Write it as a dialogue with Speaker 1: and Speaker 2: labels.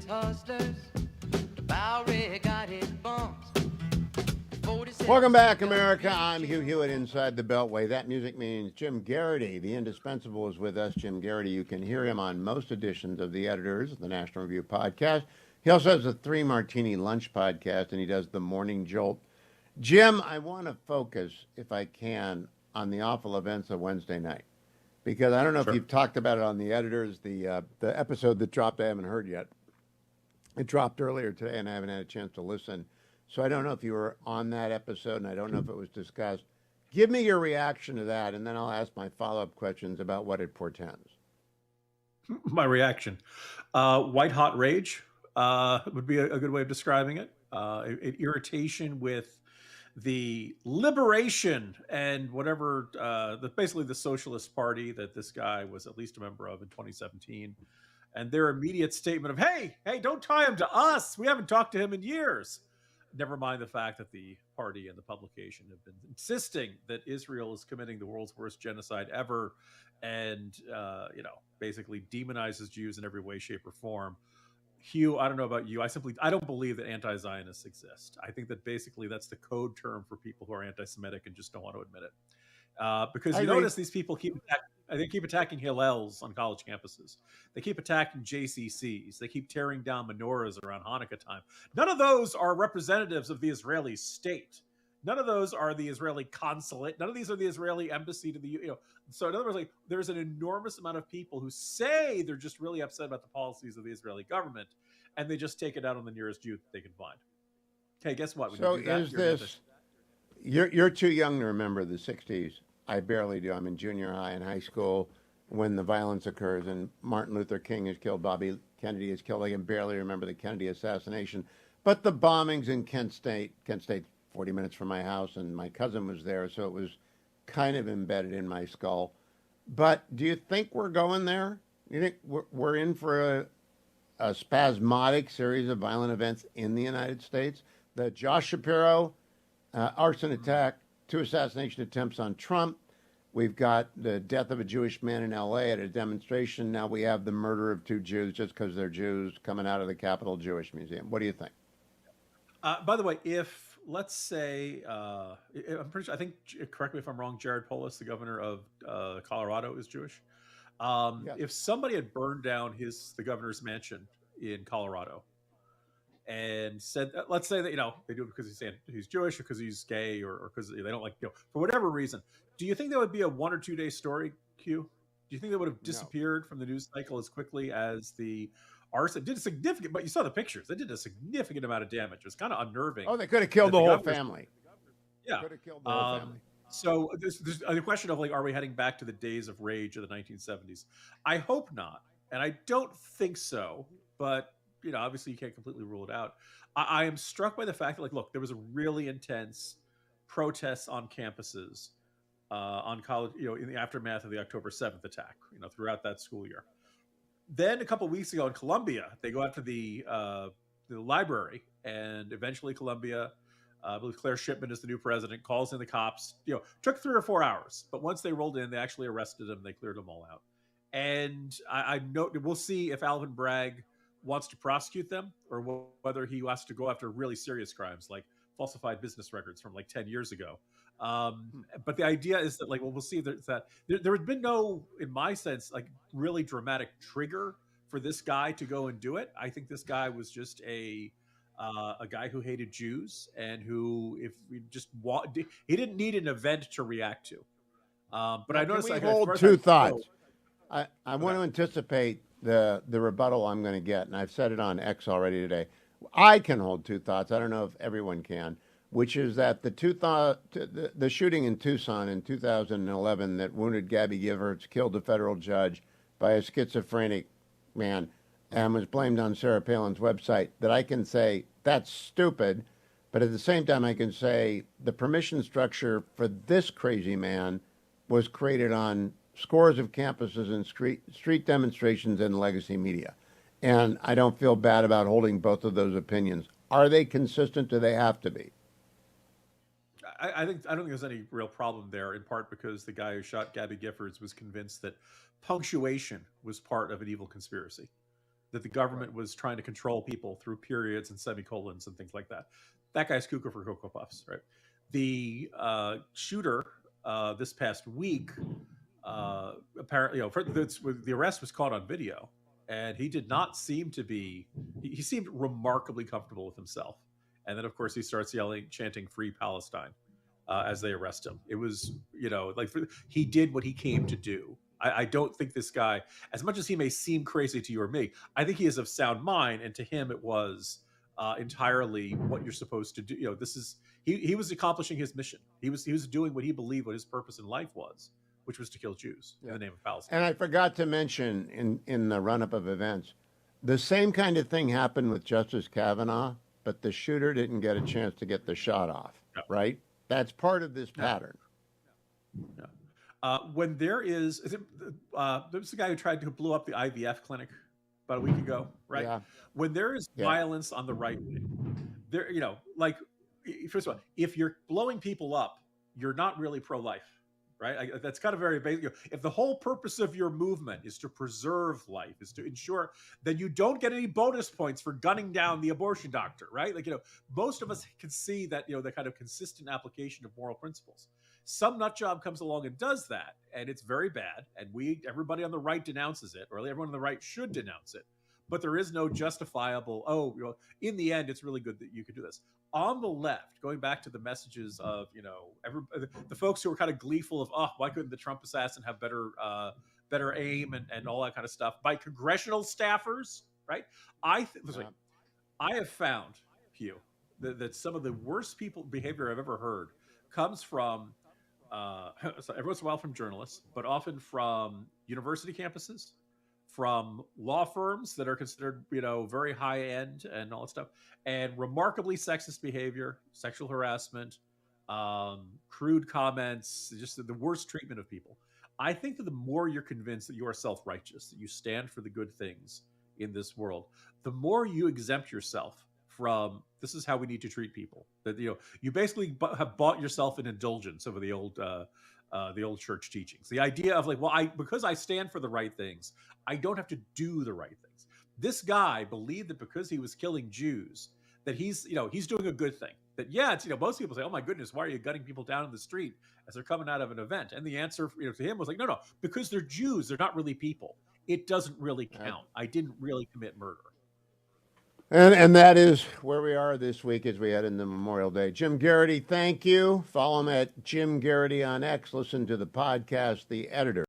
Speaker 1: hustlers, Bowery got his bumps.
Speaker 2: Welcome back, America. I'm Hugh Hewitt inside the Beltway. That music means Jim Geraghty, the indispensable, is with us. Jim Geraghty, you can hear him on most editions of The Editors, the National Review podcast. He also has a 3 Martini Lunch podcast, and he does the Morning Jolt. Jim, I want to focus, if I can, on the awful events of Wednesday night, because I don't know if you've talked about it on The Editors, the episode that dropped. I haven't heard yet. It dropped earlier today, and I haven't had a chance to listen. So I don't know if you were on that episode, and I don't know if it was discussed. Give me your reaction to that, and then I'll ask my follow-up questions about what it portends.
Speaker 3: My reaction. White hot rage would be a good way of describing it. An irritation with the liberation and whatever, basically the Socialist Party that this guy was at least a member of in 2017. And their immediate statement of, hey, don't tie him to us. We haven't talked to him in years. Never mind the fact that the party and the publication have been insisting that Israel is committing the world's worst genocide ever, and basically demonizes Jews in every way, shape, or form. Hugh, I don't know about you. I don't believe that anti-Zionists exist. I think that basically that's the code term for people who are anti-Semitic and just don't want to admit it. Because you notice these people keep attacking Hillels on college campuses. They keep attacking JCCs. They keep tearing down menorahs around Hanukkah time. None of those are representatives of the Israeli state. None of those are the Israeli consulate. None of these are the Israeli embassy to the, So in other words, there's an enormous amount of people who say they're just really upset about the policies of the Israeli government, and they just take it out on the nearest Jew that they can find. Okay, guess what?
Speaker 2: So is this? You're too young to remember the 60s. I barely do. I'm in junior high and high school when the violence occurs and Martin Luther King is killed, Bobby Kennedy is killed. I can barely remember the Kennedy assassination. But the bombings in Kent State, 40 minutes from my house, and my cousin was there, so it was kind of embedded in my skull. But do you think we're going there? You think we're in for a spasmodic series of violent events in the United States? The Josh Shapiro arson attack, 2 assassination attempts on Trump. We've got the death of a Jewish man in L.A. at a demonstration. Now we have the murder of 2 Jews just because they're Jews coming out of the Capitol Jewish Museum. What do you think?
Speaker 3: By the way, if, let's say, I'm pretty sure, I think, correct me if I'm wrong, Jared Polis, the governor of Colorado, is Jewish. If somebody had burned down the governor's mansion in Colorado and said, let's say that, they do it because he's Jewish or because he's gay or because they don't like, for whatever reason, do you think that would be a 1 or 2 day story, Q? Do you think that would have disappeared from the news cycle as quickly as the arson? Did a significant, but you saw the pictures. They did a significant amount of damage. It was kind of unnerving.
Speaker 2: Oh, they could have killed the whole family.
Speaker 3: Yeah.
Speaker 2: Could have killed the whole family.
Speaker 3: So there's the question of are we heading back to the days of rage of the 1970s? I hope not. And I don't think so, but obviously you can't completely rule it out. I am struck by the fact that look, there was a really intense protests on campuses on college, in the aftermath of the October 7th attack, throughout that school year. Then a couple of weeks ago in Columbia, they go after the library, and eventually Columbia, I believe Claire Shipman is the new president, calls in the cops. Took 3 or 4 hours, but once they rolled in, they actually arrested them. They cleared them all out. And I know we'll see if Alvin Bragg wants to prosecute them or whether he wants to go after really serious crimes like falsified business records from 10 years ago. But the idea is that we'll see that there had been no, in my sense, really dramatic trigger for this guy to go and do it. I think this guy was just a guy who hated Jews and who, if we just he didn't need an event to react to. But I noticed
Speaker 2: we hold 2 thoughts. I want to anticipate the rebuttal I'm going to get, and I've said it on X already today. I can hold 2 thoughts. I don't know if everyone can, which is that the shooting in Tucson in 2011 that wounded Gabby Giffords, killed a federal judge by a schizophrenic man, and was blamed on Sarah Palin's website, that I can say that's stupid, but at the same time I can say the permission structure for this crazy man was created on scores of campuses and street demonstrations and legacy media. And I don't feel bad about holding both of those opinions. Are they consistent? Do they have to be?
Speaker 3: I don't think there's any real problem there, in part because the guy who shot Gabby Giffords was convinced that punctuation was part of an evil conspiracy. that the government was trying to control people through periods and semicolons and things like that. That guy's cuckoo for Cocoa Puffs, right? The shooter this past week, apparently, the arrest was caught on video, and he did not seem to be. He seemed remarkably comfortable with himself. And then, of course, he starts chanting "Free Palestine" as they arrest him. It was, he did what he came to do. I don't think this guy, as much as he may seem crazy to you or me, I think he is of sound mind, and to him, it was entirely what you're supposed to do. This is he was accomplishing his mission. He was doing what he believed what his purpose in life was, which was to kill Jews in the name of Palestine.
Speaker 2: And I forgot to mention in the run-up of events, the same kind of thing happened with Justice Kavanaugh, but the shooter didn't get a chance to get the shot off, right? That's part of this pattern.
Speaker 3: Yeah. When there is it, there's the guy who tried to blow up the IVF clinic about a week ago, right?
Speaker 2: Yeah.
Speaker 3: When there is violence on the right wing, there, first of all, if you're blowing people up, you're not really pro-life, right? That's kind of very basic. If the whole purpose of your movement is to preserve life, is to ensure that you don't get any bonus points for gunning down the abortion doctor, right? Most of us can see that, the kind of consistent application of moral principles. Some nut job comes along and does that, and it's very bad, and everybody on the right denounces it, or everyone on the right should denounce it. But there is no justifiable, in the end, it's really good that you could do this. On the left, going back to the messages of, the folks who were kind of gleeful of, why couldn't the Trump assassin have better aim and all that kind of stuff by congressional staffers, right? I have found, Hugh, that some of the worst behavior I've ever heard comes from, every once in a while from journalists, but often from university campuses, from law firms that are considered, very high end and all that stuff, and remarkably sexist behavior, sexual harassment, crude comments, just the worst treatment of people. I think that the more you're convinced that you are self-righteous, that you stand for the good things in this world, the more you exempt yourself from this is how we need to treat people. That you basically have bought yourself an indulgence over the old church teachings. The idea of because I stand for the right things, I don't have to do the right things. This guy believed that because he was killing Jews, that he's doing a good thing. That it's most people say, oh my goodness, why are you gunning people down in the street as they're coming out of an event? And the answer to him was no, because they're Jews, they're not really people. It doesn't really count. I didn't really commit murder.
Speaker 2: And that is where we are this week as we head into Memorial Day. Jim Geraghty, thank you. Follow him at Jim Geraghty on X. Listen to the podcast, The Editor.